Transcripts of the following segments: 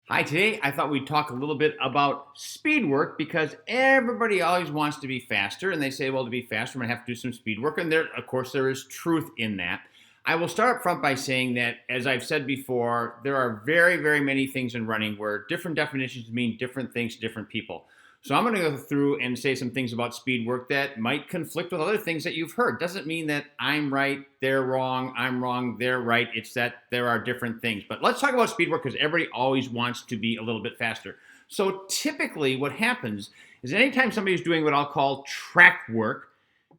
Hi, today I thought we'd talk a little bit about speed work because everybody always wants to be faster and they say, well, to be faster, I'm going to have to do some speed work. And there, of course, there is truth in that. I will start up front by saying that, as I've said before, there are very, very many things in running where different definitions mean different things to different people. So I'm going to go through and say some things about speed work that might conflict with other things that you've heard. Doesn't mean that I'm right, they're wrong, I'm wrong, they're right. It's that there are different things. But let's talk about speed work because everybody always wants to be a little bit faster. So typically what happens is anytime somebody's doing what I'll call track work,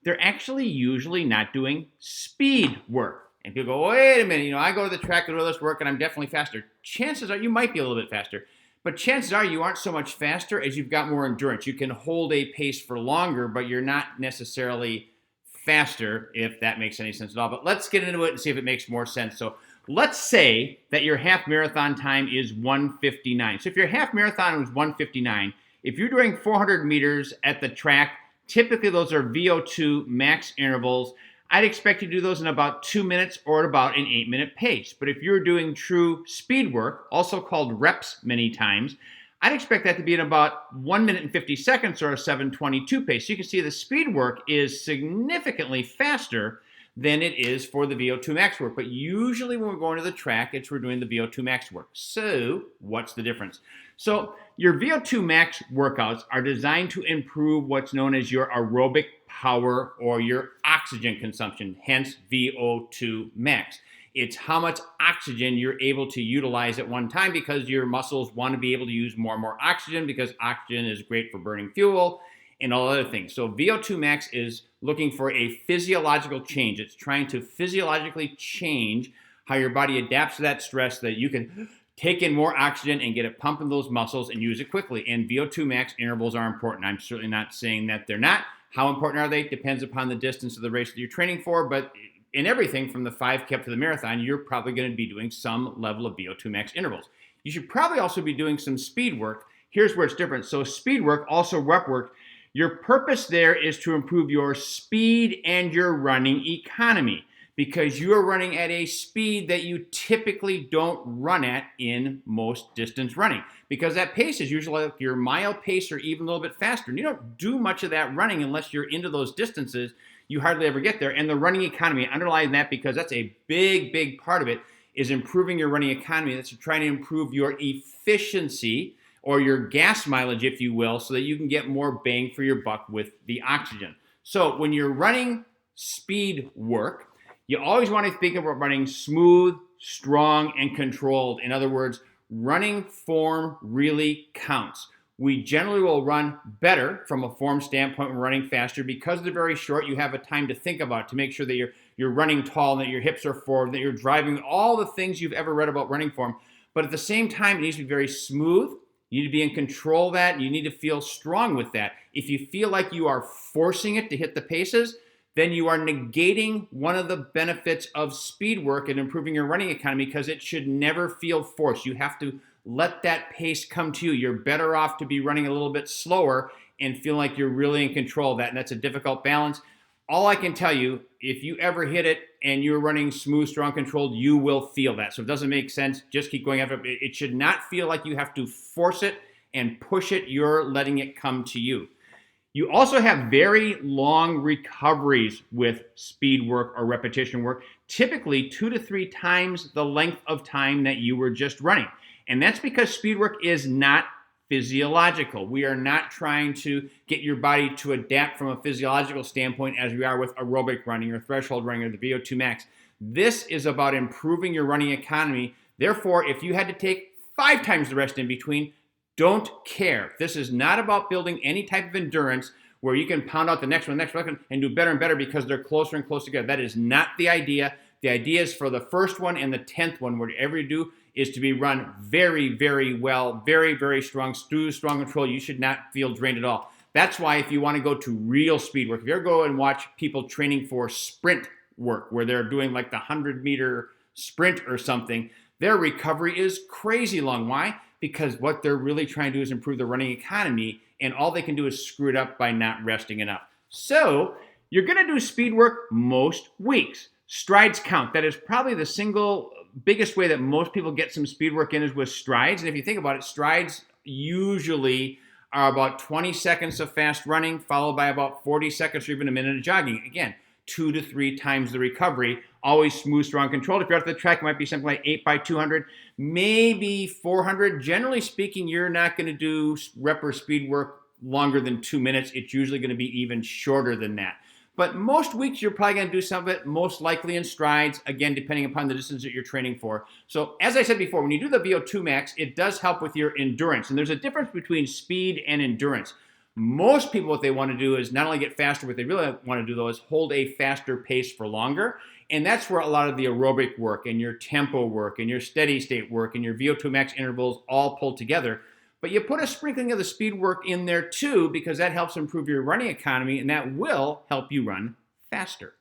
they're actually usually not doing speed work. And people go, wait a minute, I go to the track and do this work and I'm definitely faster. Chances are you might be a little bit faster. But chances are you aren't so much faster as you've got more endurance. You can hold a pace for longer, but you're not necessarily faster, if that makes any sense at all. But let's get into it and see if it makes more sense. So let's say that your half marathon time is 1:59. So if your half marathon was 1:59, if you're doing 400 meters at the track, typically those are VO2 max intervals. I'd expect you to do those in about 2 minutes or at about an 8-minute pace. But if you're doing true speed work, also called reps many times, I'd expect that to be in about 1 minute and 50 seconds or a 7:22 pace. So you can see the speed work is significantly faster than it is for the VO2 max work. But usually when we're going to the track, we're doing the VO2 max work. So what's the difference? So your VO2 max workouts are designed to improve what's known as your aerobic power or your oxygen consumption, hence VO2 max. It's how much oxygen you're able to utilize at one time because your muscles want to be able to use more and more oxygen because oxygen is great for burning fuel and all other things. So VO2 max is looking for a physiological change. It's trying to physiologically change how your body adapts to that stress so that you can take in more oxygen and get it pumping those muscles and use it quickly. And VO2 max intervals are important. I'm certainly not saying that they're not. How important are they? Depends upon the distance of the race that you're training for, but in everything from the 5K up to the marathon, you're probably going to be doing some level of VO2 max intervals. You should probably also be doing some speed work. Here's where it's different. So speed work, also rep work, your purpose there is to improve your speed and your running economy because you are running at a speed that you typically don't run at in most distance running because that pace is usually like your mile pace or even a little bit faster. And you don't do much of that running unless you're into those distances. You hardly ever get there. And the running economy, underlying that because that's a big, big part of it, is improving your running economy. That's trying to improve your efficiency or your gas mileage, if you will, so that you can get more bang for your buck with the oxygen. So when you're running speed work, you always want to think about running smooth, strong, and controlled. In other words, running form really counts. We generally will run better from a form standpoint when running faster because they're very short. You have a time to think about it, to make sure that you're running tall and that your hips are forward, that you're driving all the things you've ever read about running form. But at the same time, it needs to be very smooth. You need to be in control of that. You need to feel strong with that. If you feel like you are forcing it to hit the paces, then you are negating one of the benefits of speed work and improving your running economy because it should never feel forced. You have to let that pace come to you. You're better off to be running a little bit slower and feel like you're really in control of that. And that's a difficult balance. All I can tell you, if you ever hit it and you're running smooth, strong, controlled, you will feel that. So if it doesn't make sense, just keep going after it. It should not feel like you have to force it and push it. You're letting it come to you. You also have very long recoveries with speed work or repetition work, typically 2 to 3 times the length of time that you were just running. And that's because speed work is not physiological. We are not trying to get your body to adapt from a physiological standpoint as we are with aerobic running or threshold running or the VO2 max. This is about improving your running economy. Therefore, if you had to take 5 times the rest in between, don't care. This is not about building any type of endurance where you can pound out the next one, and do better and better because they're closer and closer together. That is not the idea. The idea is for the first one and the 10th one, whatever you do, is to be run very, very well, very, very strong, strong control. You should not feel drained at all. That's why if you want to go to real speed work, if you ever go and watch people training for sprint work, where they're doing like the 100-meter sprint or something, their recovery is crazy long. Why? Because what they're really trying to do is improve the running economy, and all they can do is screw it up by not resting enough. So you're going to do speed work most weeks. Strides count. That is probably the single biggest way that most people get some speed work in is with strides. And if you think about it, strides usually are about 20 seconds of fast running, followed by about 40 seconds or even a minute of jogging. Again, 2 to 3 times the recovery. Always smooth, strong, controlled. If you're out the track, it might be something like 8 by 200, maybe 400. Generally speaking, you're not going to do rep or speed work longer than 2 minutes. It's usually going to be even shorter than that. But most weeks, you're probably going to do some of it, most likely in strides, again, depending upon the distance that you're training for. So as I said before, when you do the VO2 max, it does help with your endurance. And there's a difference between speed and endurance. Most people, what they want to do is not only get faster, what they really want to do, though, is hold a faster pace for longer. And that's where a lot of the aerobic work and your tempo work and your steady state work and your VO2 max intervals all pull together. But you put a sprinkling of the speed work in there too, because that helps improve your running economy and that will help you run faster.